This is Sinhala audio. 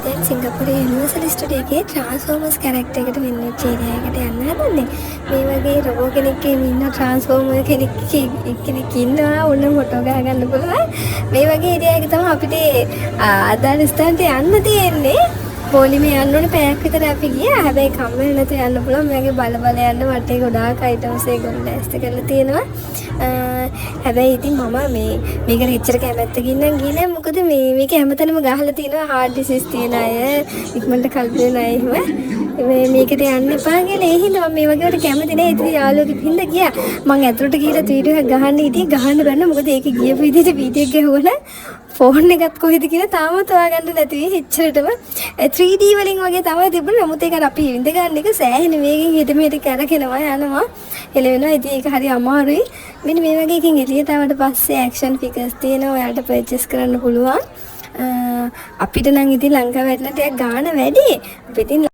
දැන් සිංගප්පූරේ යුනිවර්සල් ස්ටුඩියෝ එකේ ට්‍රාන්ස්ෆෝමර්ස් කැරක්ටර් එකට වෙන්වෙච්ච ඒරියා එකට යන්න හදන්නේ. මේ වගේ රොබෝ කෙනෙක් ඉන්න ට්‍රාන්ස්ෆෝමර් කෙනෙක් ඉන්නවා උන්න ෆොටෝ ගහගන්න පුළුවන්. මේ වගේ ඒරියා එක තමයි අපිට අදාළ ස්ථානට යන්න තියෙන්නේ. පොලිමේ යන්න ඕනේ පැයක් විතර අපි ගියා. හැබැයි කම්මැලි නැතුව යන්න පුළුවන්. මගේ බල යන්න වටේ ගොඩාක් අයිටම්ස් ඒගොල්ලෝ ලෑස්ති කරලා තියෙනවා. හැබැයි ඉතින් මම මේකට එච්චර කැමැත්තකින් නම් ගියේ නෑ. මොකද මේක හැමතැනම ගහලා තියෙනවා හાર્ට් ඩිසීස් තියෙන අය, ඉක්මනට කල්පින අය එහෙම. මේකට යන්න එපා කියලා. ඒ හින්දා මම මේ වගේකට කැමති නෑ. ඉතින් යාළුවෙක් හින්දා ගියා. මම ඇතුළට ගිහලා වීඩියෝ එකක් ගහන්න හිටියේ. ගහන්න බැන්න. මොකද ඒකේ ගියපු විදිහට වීඩියෝ එක ගහුවන ෆෝන් එකත් කොහෙද කියලා තාමත් හොයාගන්න නැති වෙයි. එච්චරටම 3D වලින් වගේ තමයි තිබුණේ. නමුත් ඒක අපි ඉඳ ගන්න එක සෑහෙන වේගෙන් හෙට මෙහෙට කරකිනවා යනවා. එළවෙනවා. ඉතින් ඒක හරි අමාරුයි. මෙන්න මේ වගේ එකකින් එළියට ආවට පස්සේ ඇක්ෂන් ෆිගර්ස් තියෙනවා. ඔයාලට පර්චේස් කරන්න පුළුවන්. අපිට නම් ඉතින් ලංකාවේ වටන ටිකක් ගාණ වැඩි. අපි ඉතින්